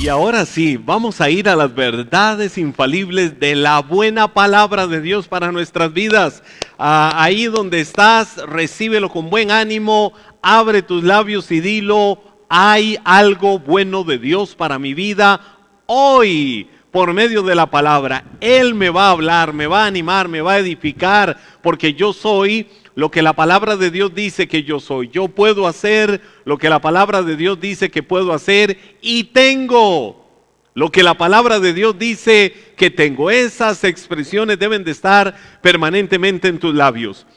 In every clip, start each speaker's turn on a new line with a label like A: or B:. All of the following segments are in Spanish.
A: Y ahora sí, vamos a ir a las verdades infalibles de la buena palabra de Dios para nuestras vidas. Ahí donde estás, recíbelo con buen ánimo, abre tus labios y dilo: hay algo bueno de Dios para mi vida hoy. Por medio de la palabra, Él me va a hablar, me va a animar, me va a edificar, porque yo soy lo que la palabra de Dios dice que yo soy. Yo puedo hacer lo que la palabra de Dios dice que puedo hacer, y tengo lo que la palabra de Dios dice que tengo. Esas expresiones deben de estar permanentemente en tus labios.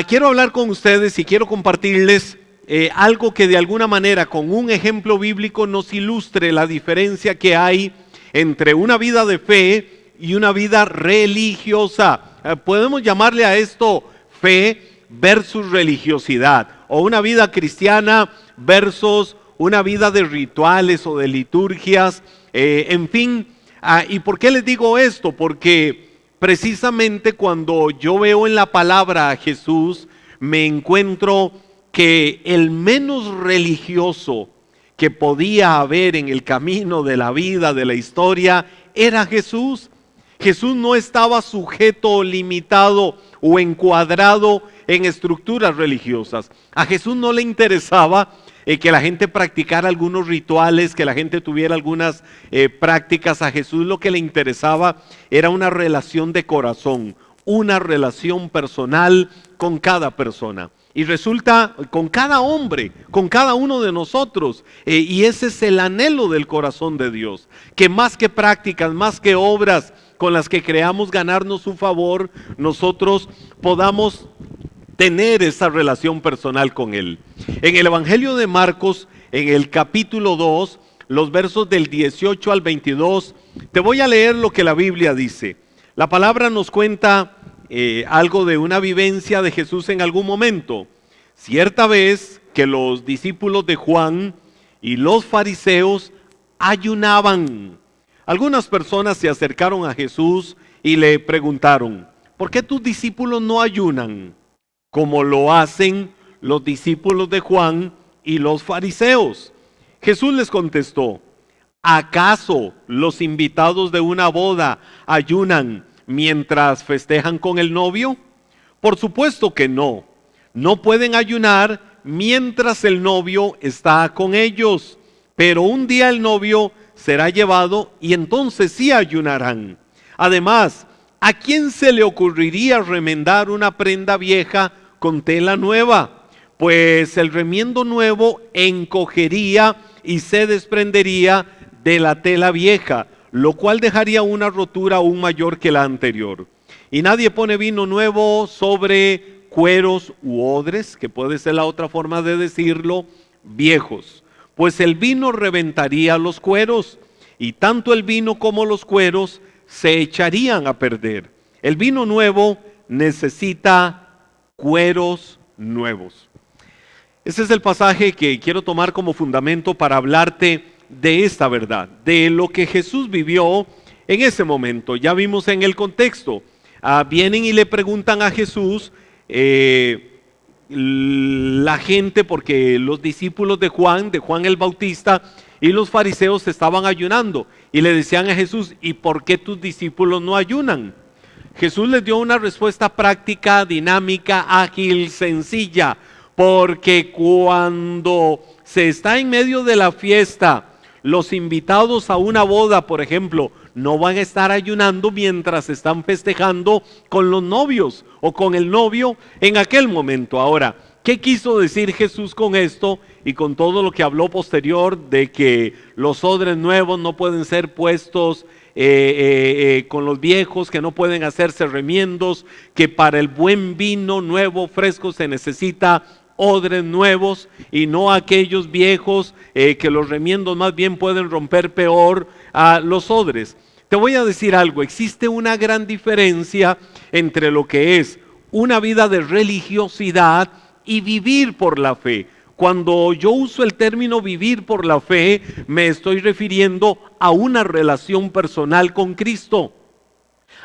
A: Quiero hablar con ustedes y quiero compartirles algo que de alguna manera con un ejemplo bíblico nos ilustre la diferencia que hay entre una vida de fe y una vida religiosa. Podemos llamarle a esto fe versus religiosidad, o una vida cristiana versus una vida de rituales o de liturgias, en fin. ¿Y por qué les digo esto? Porque precisamente cuando yo veo en la palabra a Jesús, me encuentro que el menos religioso que podía haber en el camino de la vida, de la historia, era Jesús. Jesús no estaba sujeto o limitado o encuadrado en estructuras religiosas. A Jesús no le interesaba que la gente practicara algunos rituales, que la gente tuviera algunas prácticas. A Jesús lo que le interesaba era una relación de corazón, una relación personal con cada persona. Y resulta con cada hombre, con cada uno de nosotros. Y ese es el anhelo del corazón de Dios. Que más que prácticas, más que obras con las que creamos ganarnos su favor, nosotros podamos tener esa relación personal con Él. En el Evangelio de Marcos, en el capítulo 2, los versos del 18 al 22, te voy a leer lo que la Biblia dice. La palabra nos cuenta algo de una vivencia de Jesús en algún momento. Cierta vez que los discípulos de Juan y los fariseos ayunaban. Algunas personas se acercaron a Jesús y le preguntaron: ¿por qué tus discípulos no ayunan como lo hacen los discípulos de Juan y los fariseos? Jesús les contestó: ¿acaso los invitados de una boda ayunan mientras festejan con el novio? Por supuesto que no. No pueden ayunar mientras el novio está con ellos, pero un día el novio será llevado y entonces sí ayunarán. Además, ¿a quién se le ocurriría remendar una prenda vieja con tela nueva? Pues el remiendo nuevo encogería y se desprendería de la tela vieja, lo cual dejaría una rotura aún mayor que la anterior. Y nadie pone vino nuevo sobre cueros u odres, que puede ser la otra forma de decirlo, viejos, pues el vino reventaría los cueros, y tanto el vino como los cueros se echarían a perder. El vino nuevo necesita cueros nuevos. Ese es el pasaje que quiero tomar como fundamento para hablarte de esta verdad, de lo que Jesús vivió en ese momento. Ya vimos en el contexto. Vienen y le preguntan a Jesús, la gente, porque los discípulos de Juan el Bautista y los fariseos estaban ayunando, y le decían a Jesús: ¿y por qué tus discípulos no ayunan? Jesús les dio una respuesta práctica, dinámica, ágil, sencilla, porque cuando se está en medio de la fiesta, los invitados a una boda, por ejemplo, no van a estar ayunando mientras están festejando con los novios o con el novio en aquel momento. Ahora, ¿qué quiso decir Jesús con esto y con todo lo que habló posterior de que los odres nuevos no pueden ser puestos con los viejos, que no pueden hacerse remiendos, que para el buen vino nuevo, fresco, se necesita odres nuevos y no aquellos viejos que los remiendos más bien pueden romper peor a los odres? Te voy a decir algo: existe una gran diferencia entre lo que es una vida de religiosidad y vivir por la fe. Cuando yo uso el término vivir por la fe, me estoy refiriendo a una relación personal con Cristo,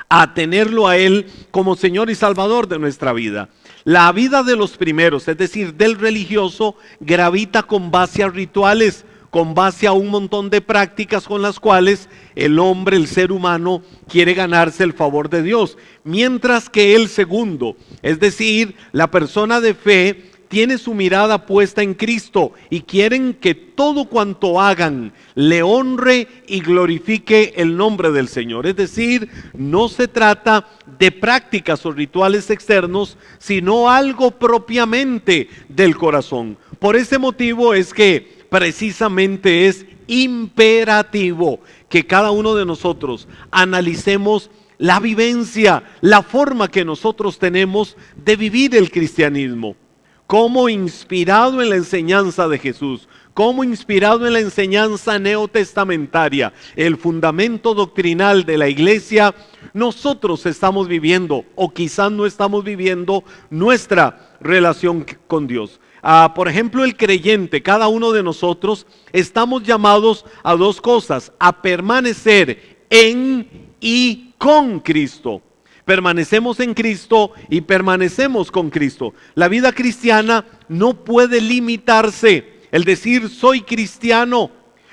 A: a tenerlo a Él como Señor y Salvador de nuestra vida. La vida de los primeros, es decir, del religioso, gravita con base a rituales, con base a un montón de prácticas con las cuales el hombre, el ser humano, quiere ganarse el favor de Dios. Mientras que el segundo, es decir, la persona de fe, tiene su mirada puesta en Cristo y quieren que todo cuanto hagan le honre y glorifique el nombre del Señor. Es decir, no se trata de prácticas o rituales externos, sino algo propiamente del corazón. Por ese motivo es que precisamente es imperativo que cada uno de nosotros analicemos la vivencia, la forma que nosotros tenemos de vivir el cristianismo. Como inspirado en la enseñanza de Jesús, como inspirado en la enseñanza neotestamentaria, el fundamento doctrinal de la iglesia, nosotros estamos viviendo, o quizás no estamos viviendo, nuestra relación con Dios. Por ejemplo, el creyente, cada uno de nosotros, estamos llamados a dos cosas: a permanecer en y con Cristo. Permanecemos en Cristo y permanecemos con Cristo. La vida cristiana no puede limitarse el decir soy cristiano,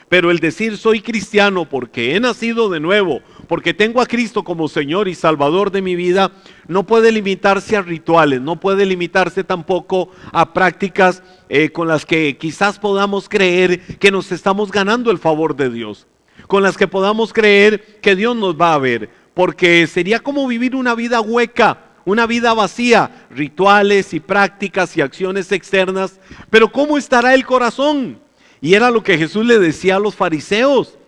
A: pero el decir soy cristiano porque he nacido de nuevo, porque tengo a Cristo como Señor y Salvador de mi vida, no puede limitarse a rituales, no puede limitarse tampoco a prácticas con las que quizás podamos creer que nos estamos ganando el favor de Dios, con las que podamos creer que Dios nos va a ver. Porque sería como vivir una vida hueca, una vida vacía, rituales y prácticas y acciones externas. Pero ¿cómo estará el corazón? Y era lo que Jesús le decía a los fariseos.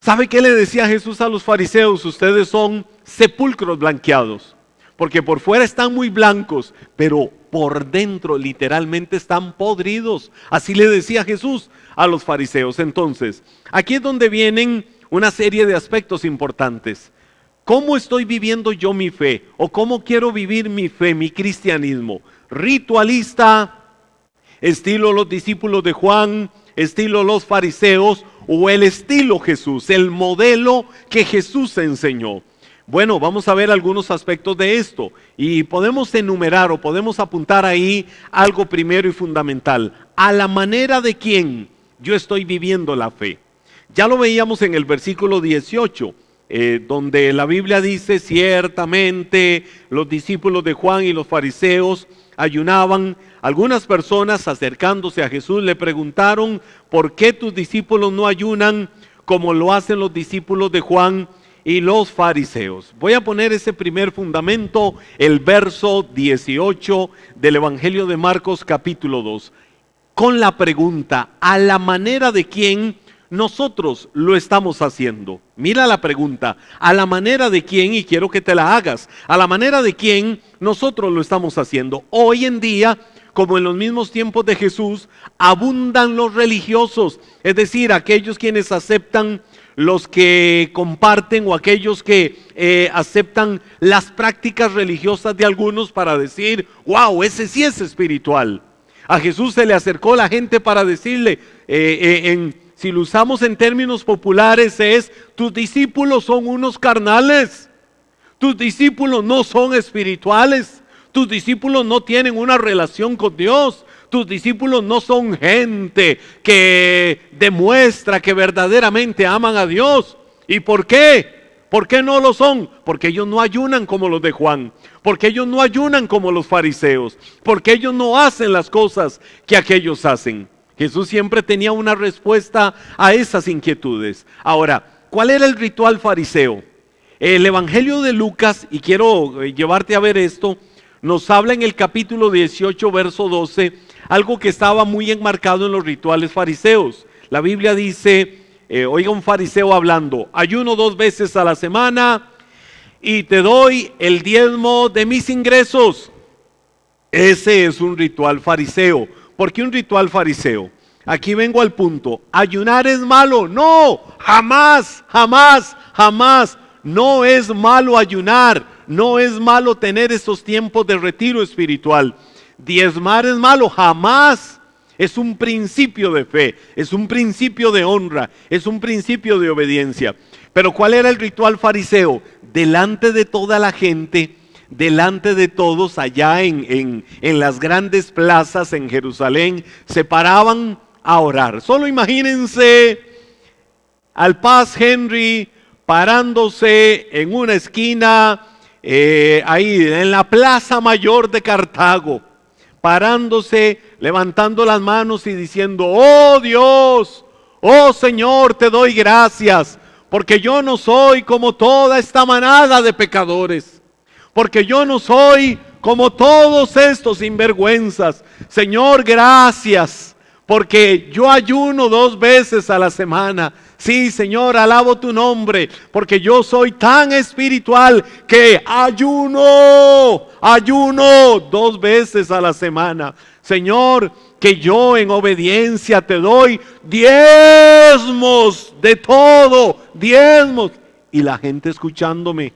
A: ¿Sabe qué le decía Jesús a los fariseos? Ustedes son sepulcros blanqueados, porque por fuera están muy blancos, pero por dentro literalmente están podridos. Así le decía Jesús a los fariseos. Entonces, aquí es donde vienen una serie de aspectos importantes. ¿Cómo estoy viviendo yo mi fe? ¿O cómo quiero vivir mi fe, mi cristianismo? ¿Ritualista, estilo los discípulos de Juan, estilo los fariseos, o el estilo Jesús, el modelo que Jesús enseñó? Bueno, vamos a ver algunos aspectos de esto y podemos enumerar o podemos apuntar ahí algo primero y fundamental: a la manera de quién yo estoy viviendo la fe. Ya lo veíamos en el versículo 18. Donde la Biblia dice: ciertamente los discípulos de Juan y los fariseos ayunaban. Algunas personas, acercándose a Jesús, le preguntaron: ¿por qué tus discípulos no ayunan como lo hacen los discípulos de Juan y los fariseos? Voy a poner ese primer fundamento, el verso 18 del Evangelio de Marcos capítulo 2, con la pregunta: ¿a la manera de quién nosotros lo estamos haciendo? Mira la pregunta: ¿a la manera de quién? Y quiero que te la hagas. ¿A la manera de quién nosotros lo estamos haciendo? Hoy en día, como en los mismos tiempos de Jesús, abundan los religiosos, es decir, aquellos quienes aceptan, los que comparten o aquellos que aceptan las prácticas religiosas de algunos para decir: wow, ese sí es espiritual. A Jesús se le acercó la gente para decirle, si lo usamos en términos populares, es: tus discípulos son unos carnales, tus discípulos no son espirituales, tus discípulos no tienen una relación con Dios, tus discípulos no son gente que demuestra que verdaderamente aman a Dios. ¿Y por qué? ¿Por qué no lo son? Porque ellos no ayunan como los de Juan, porque ellos no ayunan como los fariseos, porque ellos no hacen las cosas que aquellos hacen. Jesús siempre tenía una respuesta a esas inquietudes. Ahora, ¿cuál era el ritual fariseo? El Evangelio de Lucas, y quiero llevarte a ver esto, nos habla en el capítulo 18, verso 12, algo que estaba muy enmarcado en los rituales fariseos. La Biblia dice, oiga un fariseo hablando: ayuno 2 veces a la semana y te doy el diezmo de mis ingresos. Ese es un ritual fariseo. ¿Por qué un ritual fariseo? Aquí vengo al punto. ¿Ayunar es malo? No, jamás, jamás, jamás. No es malo ayunar, no es malo tener esos tiempos de retiro espiritual. Diezmar es malo, jamás. Es un principio de fe, es un principio de honra, es un principio de obediencia. Pero ¿cuál era el ritual fariseo? Delante de toda la gente, delante de todos, allá en las grandes plazas en Jerusalén, se paraban a orar. Solo imagínense al Paz Henry parándose en una esquina, ahí en la Plaza Mayor de Cartago, parándose, levantando las manos y diciendo: oh Dios, oh Señor, te doy gracias, porque yo no soy como toda esta manada de pecadores, porque yo no soy como todos estos sinvergüenzas. Señor, gracias, porque yo ayuno 2 veces a la semana. Sí, Señor, alabo tu nombre, porque yo soy tan espiritual que ayuno 2 veces a la semana. Señor, que yo en obediencia te doy diezmos de todo, diezmos. Y la gente escuchándome.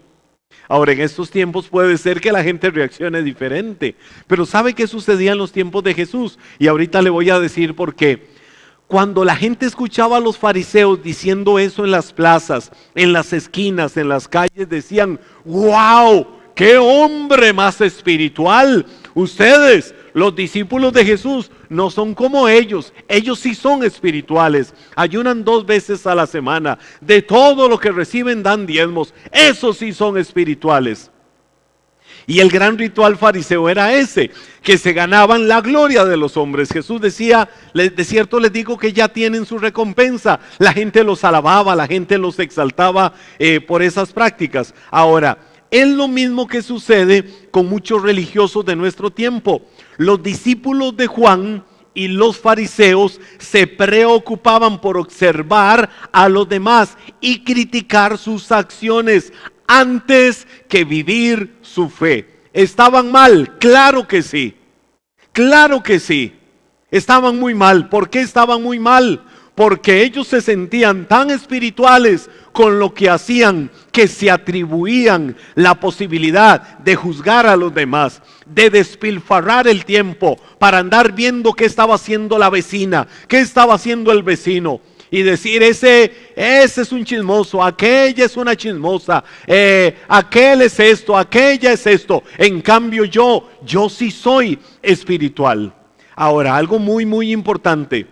A: Ahora, en estos tiempos puede ser que la gente reaccione diferente, pero ¿sabe qué sucedía en los tiempos de Jesús? Y ahorita le voy a decir por qué. Cuando la gente escuchaba a los fariseos diciendo eso en las plazas, en las esquinas, en las calles, decían: ¡wow! ¡Qué hombre más espiritual! Ustedes, los discípulos de Jesús, no son como ellos. Ellos sí son espirituales. Ayunan 2 veces a la semana. De todo lo que reciben dan diezmos. Esos sí son espirituales. Y el gran ritual fariseo era ese, que se ganaban la gloria de los hombres. Jesús decía: de cierto les digo que ya tienen su recompensa. La gente los alababa, la gente los exaltaba por esas prácticas. Ahora, es lo mismo que sucede con muchos religiosos de nuestro tiempo. Los discípulos de Juan y los fariseos se preocupaban por observar a los demás y criticar sus acciones antes que vivir su fe. ¿Estaban mal? Claro que sí. Claro que sí. Estaban muy mal. ¿Por qué estaban muy mal? Porque ellos se sentían tan espirituales con lo que hacían, que se atribuían la posibilidad de juzgar a los demás, de despilfarrar el tiempo para andar viendo qué estaba haciendo la vecina, qué estaba haciendo el vecino, y decir: ese es un chismoso, aquella es una chismosa, aquel es esto, aquella es esto. En cambio yo sí soy espiritual. Ahora, algo muy muy importante.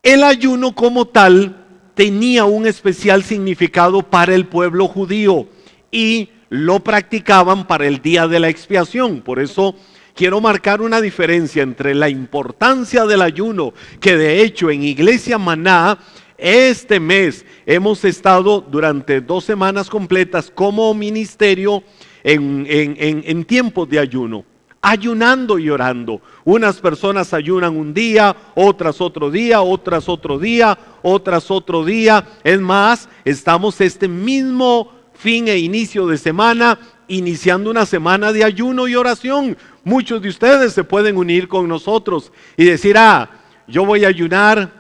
A: El ayuno como tal tenía un especial significado para el pueblo judío y lo practicaban para el día de la expiación. Por eso quiero marcar una diferencia entre la importancia del ayuno, que de hecho en Iglesia Maná este mes hemos estado durante 2 semanas completas como ministerio en tiempos de ayuno, ayunando y orando. Unas personas ayunan un día, otras otro día, otras otro día, otras otro día. Es más, estamos este mismo fin e inicio de semana iniciando una semana de ayuno y oración. Muchos de ustedes se pueden unir con nosotros y decir: yo voy a ayunar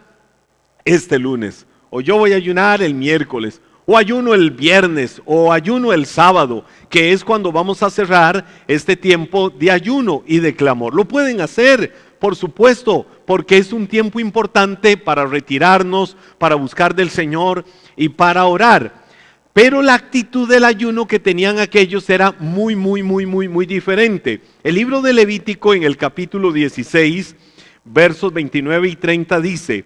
A: este lunes, o yo voy a ayunar el miércoles, o ayuno el viernes, o ayuno el sábado, que es cuando vamos a cerrar este tiempo de ayuno y de clamor. Lo pueden hacer, por supuesto, porque es un tiempo importante para retirarnos, para buscar del Señor y para orar. Pero la actitud del ayuno que tenían aquellos era muy diferente. El libro de Levítico, en el capítulo 16, versos 29 y 30 dice: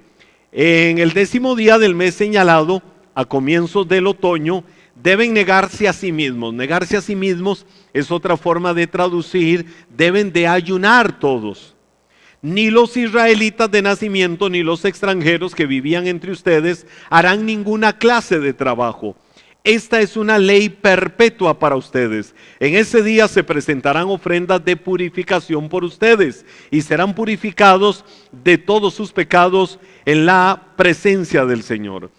A: en el 10º día del mes señalado, a comienzos del otoño, deben negarse a sí mismos. Negarse a sí mismos es otra forma de traducir: deben de ayunar todos. Ni los israelitas de nacimiento ni los extranjeros que vivían entre ustedes harán ninguna clase de trabajo. Esta es una ley perpetua para ustedes. En ese día se presentarán ofrendas de purificación por ustedes y serán purificados de todos sus pecados en la presencia del Señor.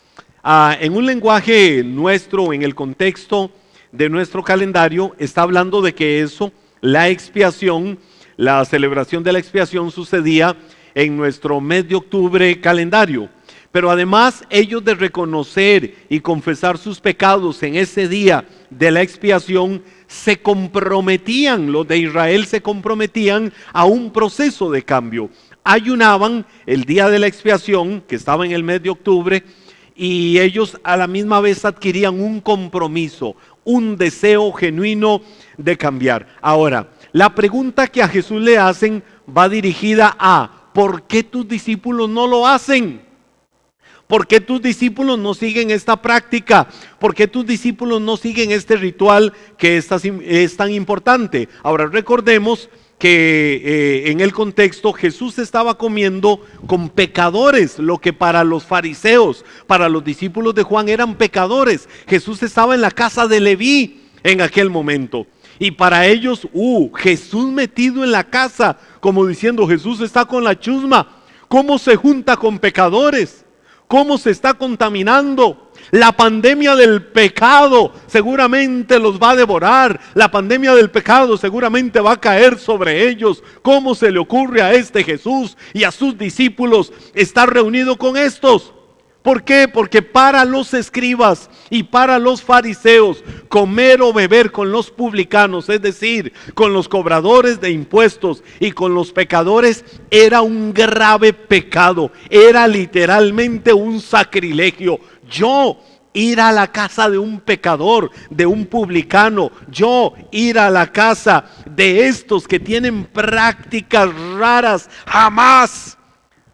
A: En un lenguaje nuestro, en el contexto de nuestro calendario, está hablando de que eso, la expiación, la celebración de la expiación sucedía en nuestro mes de octubre calendario. Pero además ellos, de reconocer y confesar sus pecados en ese día de la expiación, se comprometían, los de Israel se comprometían a un proceso de cambio. Ayunaban el día de la expiación, que estaba en el mes de octubre, y ellos a la misma vez adquirían un compromiso, un deseo genuino de cambiar. Ahora, la pregunta que a Jesús le hacen va dirigida a: ¿por qué tus discípulos no lo hacen? ¿Por qué tus discípulos no siguen esta práctica? ¿Por qué tus discípulos no siguen este ritual que es tan importante? Ahora recordemos que en el contexto Jesús estaba comiendo con pecadores, lo que para los fariseos, para los discípulos de Juan eran pecadores. Jesús estaba en la casa de Leví en aquel momento. Y para ellos, Jesús metido en la casa, como diciendo, Jesús está con la chusma. ¿Cómo se junta con pecadores? ¿Cómo se está contaminando? La pandemia del pecado seguramente los va a devorar. La pandemia del pecado seguramente va a caer sobre ellos. ¿Cómo se le ocurre a este Jesús y a sus discípulos estar reunido con estos? ¿Por qué? Porque para los escribas y para los fariseos, comer o beber con los publicanos, es decir, con los cobradores de impuestos y con los pecadores, era un grave pecado, era literalmente un sacrilegio. Yo ir a la casa de un pecador, de un publicano, yo ir a la casa de estos que tienen prácticas raras, jamás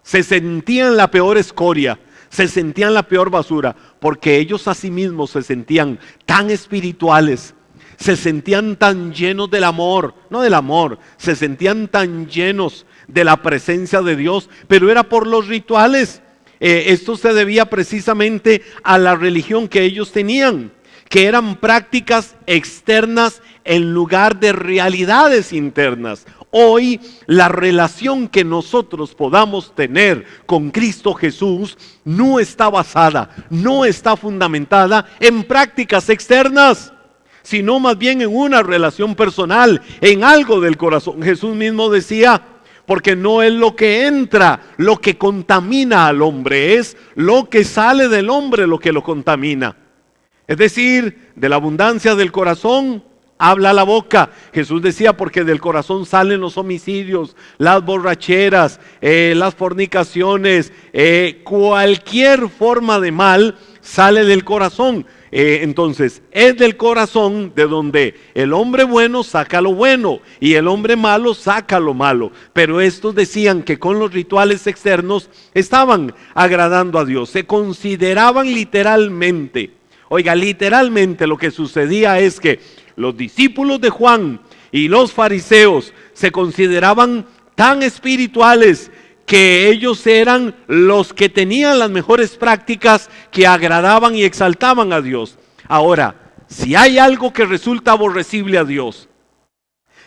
A: se sentían la peor escoria. Se sentían la peor basura, porque ellos a sí mismos se sentían tan espirituales, se sentían tan llenos del amor, no del amor, se sentían tan llenos de la presencia de Dios, pero era por los rituales. Esto se debía precisamente a la religión que ellos tenían, que eran prácticas externas en lugar de realidades internas. Hoy la relación que nosotros podamos tener con Cristo Jesús no está basada, no está fundamentada en prácticas externas, sino más bien en una relación personal, en algo del corazón. Jesús mismo decía, porque no es lo que entra lo que contamina al hombre, es lo que sale del hombre lo que lo contamina. Es decir, de la abundancia del corazón habla la boca. Jesús decía, porque del corazón salen los homicidios, las borracheras, las fornicaciones, cualquier forma de mal sale del corazón. Entonces, es del corazón de donde el hombre bueno saca lo bueno y el hombre malo saca lo malo. Pero estos decían que con los rituales externos estaban agradando a Dios, se consideraban literalmente. Oiga, literalmente lo que sucedía es que los discípulos de Juan y los fariseos se consideraban tan espirituales que ellos eran los que tenían las mejores prácticas que agradaban y exaltaban a Dios. Ahora, si hay algo que resulta aborrecible a Dios,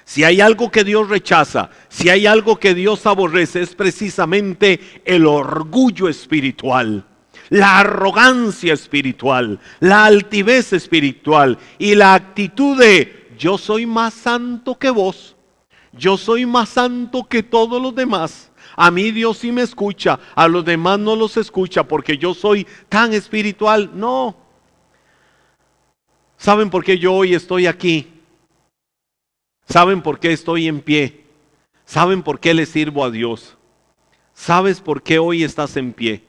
A: si hay algo que Dios rechaza, si hay algo que Dios aborrece, es precisamente el orgullo espiritual, la arrogancia espiritual, la altivez espiritual y la actitud de yo soy más santo que vos, yo soy más santo que todos los demás. A mí Dios sí me escucha, a los demás no los escucha porque yo soy tan espiritual. No. ¿Saben por qué yo hoy estoy aquí? ¿Saben por qué estoy en pie? ¿Saben por qué le sirvo a Dios? ¿Sabes por qué hoy estás en pie?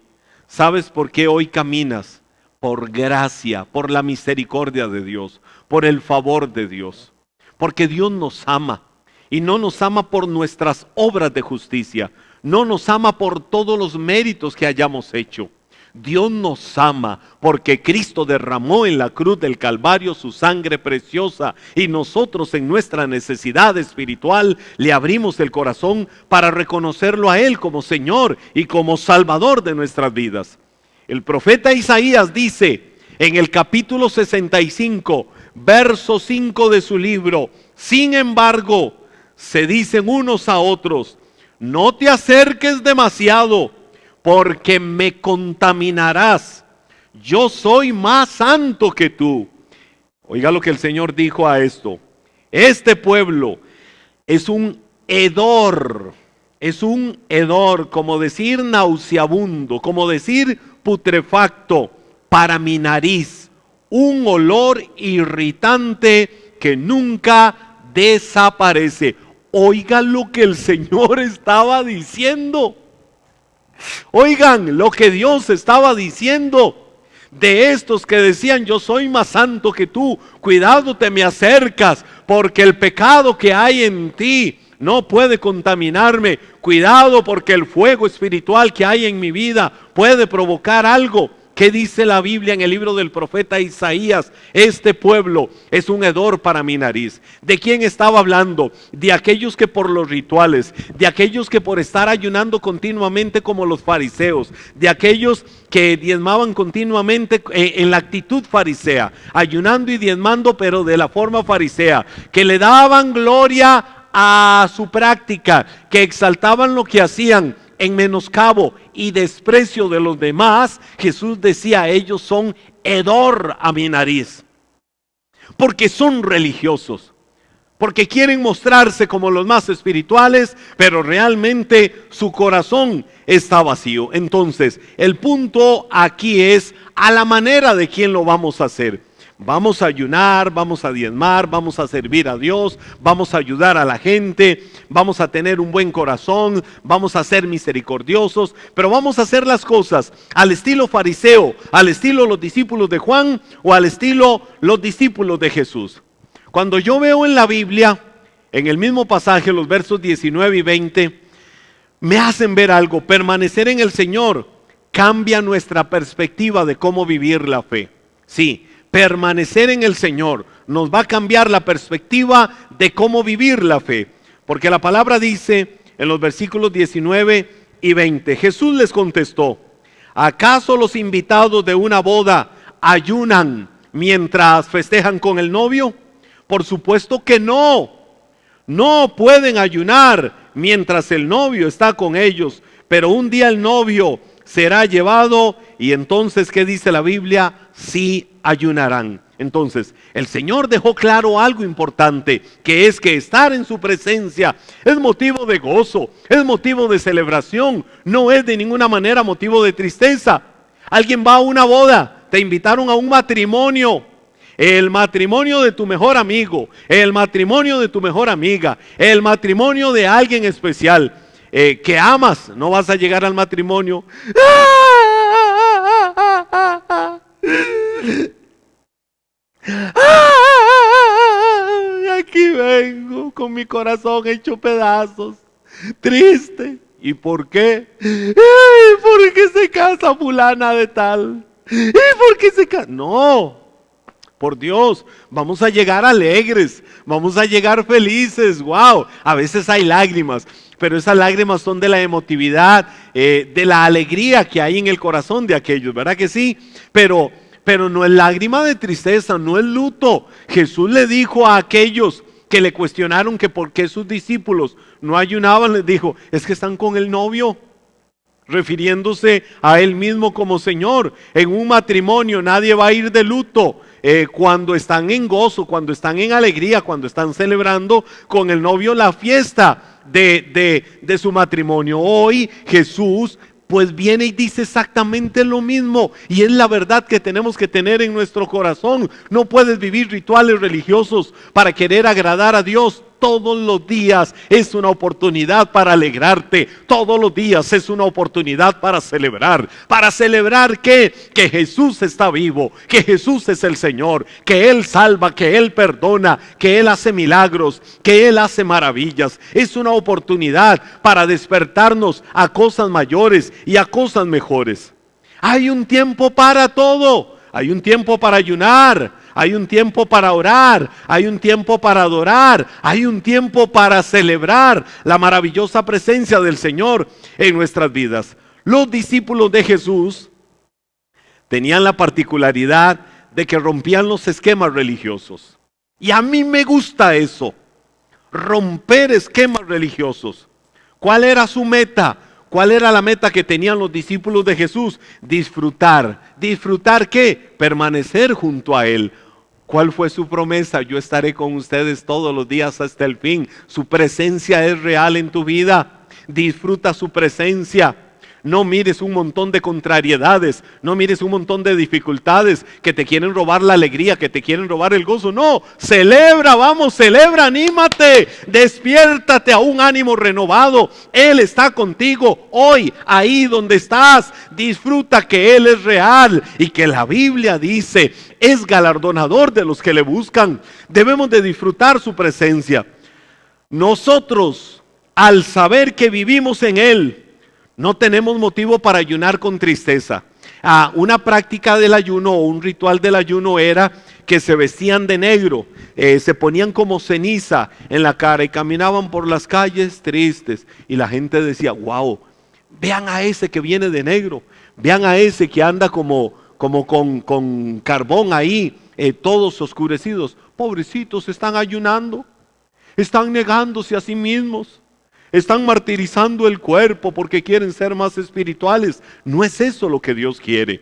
A: ¿Sabes por qué hoy caminas? Por gracia, por la misericordia de Dios, por el favor de Dios. Porque Dios nos ama y no nos ama por nuestras obras de justicia, no nos ama por todos los méritos que hayamos hecho. Dios nos ama porque Cristo derramó en la cruz del Calvario su sangre preciosa y nosotros en nuestra necesidad espiritual le abrimos el corazón para reconocerlo a Él como Señor y como Salvador de nuestras vidas. El profeta Isaías dice en el capítulo 65, verso 5 de su libro: sin embargo, se dicen unos a otros, no te acerques demasiado, porque me contaminarás. Yo soy más santo que tú. Oiga lo que el Señor dijo a esto. Este pueblo es un hedor, como decir nauseabundo, como decir putrefacto para mi nariz, un olor irritante que nunca desaparece. Oiga lo que el Señor estaba diciendo. Oigan lo que Dios estaba diciendo de estos que decían yo soy más santo que tú, cuidado te me acercas porque el pecado que hay en ti no puede contaminarme. Cuidado, porque el fuego espiritual que hay en mi vida puede provocar algo. ¿Qué dice la Biblia en el libro del profeta Isaías? Este pueblo es un hedor para mi nariz. ¿De quién estaba hablando? De aquellos que por los rituales, de aquellos que por estar ayunando continuamente como los fariseos, de aquellos que diezmaban continuamente en la actitud farisea, ayunando y diezmando pero de la forma farisea, que le daban gloria a su práctica, que exaltaban lo que hacían en menoscabo y desprecio de los demás. Jesús decía: ellos son hedor a mi nariz, porque son religiosos, porque quieren mostrarse como los más espirituales, pero realmente su corazón está vacío. Entonces, el punto aquí es a la manera de quién lo vamos a hacer. Vamos a ayunar, vamos a diezmar, vamos a servir a Dios, vamos a ayudar a la gente, vamos a tener un buen corazón, vamos a ser misericordiosos, pero vamos a hacer las cosas al estilo fariseo, al estilo los discípulos de Juan o al estilo los discípulos de Jesús. Cuando yo veo en la Biblia, en el mismo pasaje, los versos 19 y 20, me hacen ver algo. Permanecer en el Señor cambia nuestra perspectiva de cómo vivir la fe. Sí, permanecer en el Señor nos va a cambiar la perspectiva de cómo vivir la fe. Porque la palabra dice en los versículos 19 y 20, Jesús les contestó: ¿acaso los invitados de una boda ayunan mientras festejan con el novio? Por supuesto que no. No pueden ayunar mientras el novio está con ellos, pero un día el novio será llevado y entonces, ¿qué dice la Biblia? Sí ayunarán. Entonces, el Señor dejó claro algo importante, que es que estar en su presencia es motivo de gozo, es motivo de celebración, no es de ninguna manera motivo de tristeza. Alguien va a una boda, te invitaron a un matrimonio, el matrimonio de tu mejor amigo, el matrimonio de tu mejor amiga, el matrimonio de alguien especial que amas. No vas a llegar al matrimonio: aquí vengo con mi corazón hecho pedazos, triste. ¿Y por qué? Porque se casa fulana de tal. ¿Y por qué se casa? No, por Dios, vamos a llegar alegres, vamos a llegar felices. Wow, a veces hay lágrimas, pero esas lágrimas son de la emotividad, de la alegría que hay en el corazón de aquellos, ¿verdad que sí? Pero no es lágrima de tristeza, no es luto. Jesús le dijo a aquellos que le cuestionaron que por qué sus discípulos no ayunaban, les dijo: es que están con el novio, refiriéndose a él mismo como Señor. En un matrimonio nadie va a ir de luto. Cuando están en gozo, cuando están en alegría, cuando están celebrando con el novio la fiesta de su matrimonio. Hoy Jesús pues viene y dice exactamente lo mismo, y es la verdad que tenemos que tener en nuestro corazón. No puedes vivir rituales religiosos para querer agradar a Dios. Todos los días es una oportunidad para alegrarte, todos los días es una oportunidad para celebrar. ¿Para celebrar qué? Que Jesús está vivo, que Jesús es el Señor, que Él salva, que Él perdona, que Él hace milagros, que Él hace maravillas. Es una oportunidad para despertarnos a cosas mayores y a cosas mejores. Hay un tiempo para todo. Hay un tiempo para ayunar, hay un tiempo para orar, hay un tiempo para adorar, hay un tiempo para celebrar la maravillosa presencia del Señor en nuestras vidas. Los discípulos de Jesús tenían la particularidad de que rompían los esquemas religiosos. Y a mí me gusta eso, romper esquemas religiosos. ¿Cuál era su meta? ¿Cuál era la meta que tenían los discípulos de Jesús? Disfrutar. ¿Disfrutar qué? Permanecer junto a Él. ¿Cuál fue su promesa? Yo estaré con ustedes todos los días hasta el fin. Su presencia es real en tu vida. Disfruta su presencia. No mires un montón de contrariedades, no mires un montón de dificultades que te quieren robar la alegría, que te quieren robar el gozo. No, celebra, vamos, celebra, anímate, despiértate a un ánimo renovado. Él está contigo hoy, ahí donde estás. Disfruta que Él es real y que la Biblia dice, es galardonador de los que le buscan. Debemos de disfrutar su presencia. Nosotros, al saber que vivimos en Él, no tenemos motivo para ayunar con tristeza. Una práctica del ayuno o un ritual del ayuno era que se vestían de negro, se ponían como ceniza en la cara y caminaban por las calles tristes. Y la gente decía, wow, vean a ese que viene de negro, vean a ese que anda como con carbón ahí, todos oscurecidos. Pobrecitos, están ayunando, están negándose a sí mismos. Están martirizando el cuerpo porque quieren ser más espirituales. No es eso lo que Dios quiere.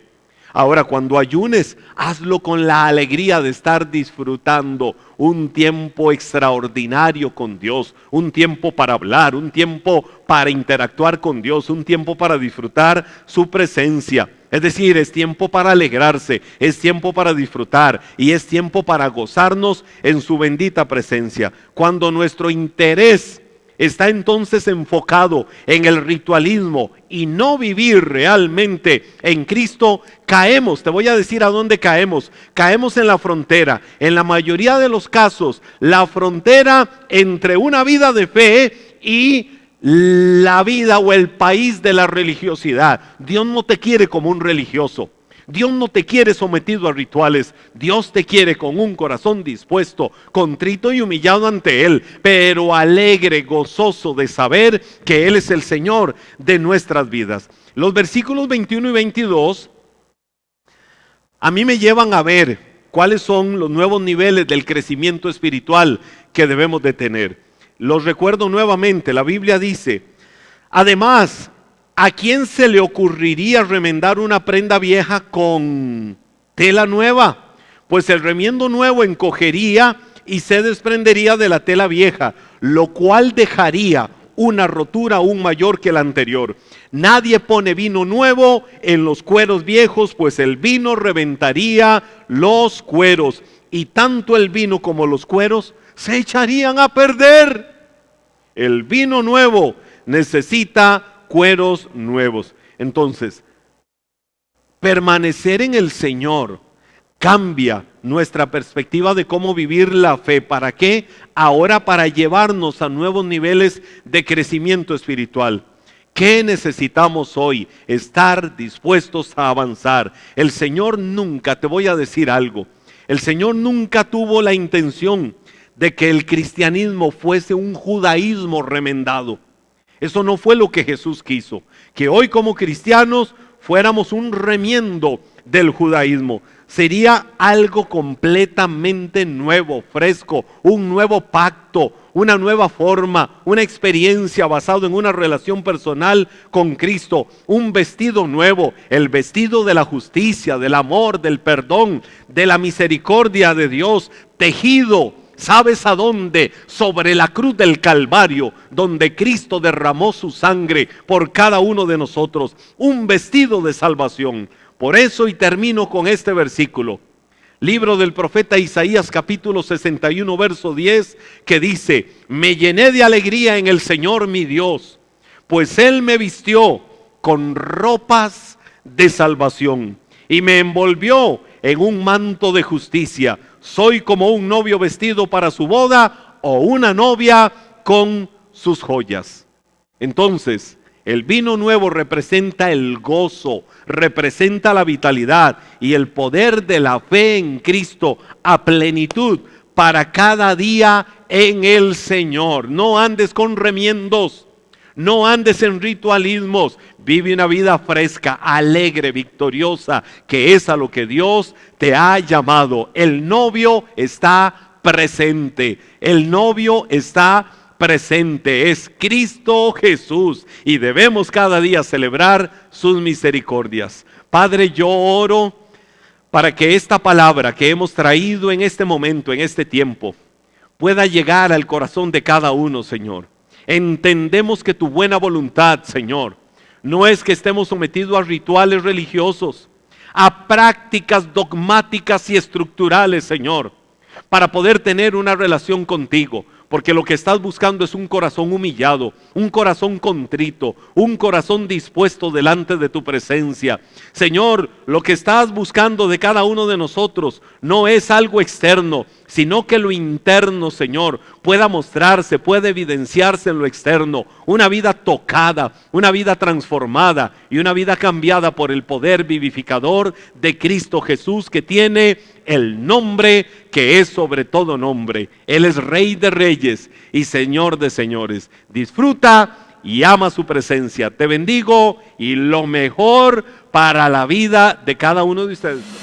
A: Ahora, cuando ayunes, hazlo con la alegría de estar disfrutando un tiempo extraordinario con Dios, un tiempo para hablar, un tiempo para interactuar con Dios, un tiempo para disfrutar su presencia. Es decir, es tiempo para alegrarse, es tiempo para disfrutar y es tiempo para gozarnos en su bendita presencia. Cuando nuestro interés está entonces enfocado en el ritualismo y no vivir realmente en Cristo, caemos. Te voy a decir a dónde caemos. Caemos en la frontera. En la mayoría de los casos, la frontera entre una vida de fe y la vida o el país de la religiosidad. Dios no te quiere como un religioso. Dios no te quiere sometido a rituales. Dios te quiere con un corazón dispuesto, contrito y humillado ante Él, pero alegre, gozoso de saber que Él es el Señor de nuestras vidas. Los versículos 21 y 22 a mí me llevan a ver cuáles son los nuevos niveles del crecimiento espiritual que debemos de tener. Los recuerdo nuevamente. La Biblia dice: además, ¿a quién se le ocurriría remendar una prenda vieja con tela nueva? Pues el remiendo nuevo encogería y se desprendería de la tela vieja, lo cual dejaría una rotura aún mayor que la anterior. Nadie pone vino nuevo en los cueros viejos, pues el vino reventaría los cueros, y tanto el vino como los cueros se echarían a perder. El vino nuevo necesita cueros nuevos. Entonces, permanecer en el Señor cambia nuestra perspectiva de cómo vivir la fe. ¿Para qué? Ahora para llevarnos a nuevos niveles de crecimiento espiritual. ¿Qué necesitamos hoy? Estar dispuestos a avanzar. El Señor nunca, te voy a decir algo, el Señor nunca tuvo la intención de que el cristianismo fuese un judaísmo remendado. Eso no fue lo que Jesús quiso, que hoy como cristianos fuéramos un remiendo del judaísmo. Sería algo completamente nuevo, fresco, un nuevo pacto, una nueva forma, una experiencia basada en una relación personal con Cristo, un vestido nuevo, el vestido de la justicia, del amor, del perdón, de la misericordia de Dios, tejido. ¿Sabes a dónde? Sobre la cruz del Calvario, donde Cristo derramó su sangre por cada uno de nosotros. Un vestido de salvación. Por eso, y termino con este versículo. Libro del profeta Isaías, capítulo 61, verso 10, que dice: me llené de alegría en el Señor mi Dios, pues Él me vistió con ropas de salvación y me envolvió en un manto de justicia. Soy como un novio vestido para su boda, o una novia con sus joyas. Entonces, el vino nuevo representa el gozo, representa la vitalidad y el poder de la fe en Cristo a plenitud para cada día en el Señor. No andes con remiendos, no andes en ritualismos. Vive una vida fresca, alegre, victoriosa, que es a lo que Dios te ha llamado. El novio está presente, el novio está presente, es Cristo Jesús, y debemos cada día celebrar sus misericordias. Padre, yo oro para que esta palabra que hemos traído en este momento, en este tiempo, pueda llegar al corazón de cada uno, Señor. Entendemos que tu buena voluntad, Señor, no es que estemos sometidos a rituales religiosos, a prácticas dogmáticas y estructurales, Señor, para poder tener una relación contigo. porque lo que estás buscando es un corazón humillado, un corazón contrito, un corazón dispuesto delante de tu presencia. Señor, lo que estás buscando de cada uno de nosotros no es algo externo, sino que lo interno, Señor, pueda mostrarse, pueda evidenciarse en lo externo. Una vida tocada, una vida transformada y una vida cambiada por el poder vivificador de Cristo Jesús, que tiene el nombre que es sobre todo nombre. Él es Rey de reyes y Señor de señores. Disfruta y ama su presencia. Te bendigo y lo mejor para la vida de cada uno de ustedes.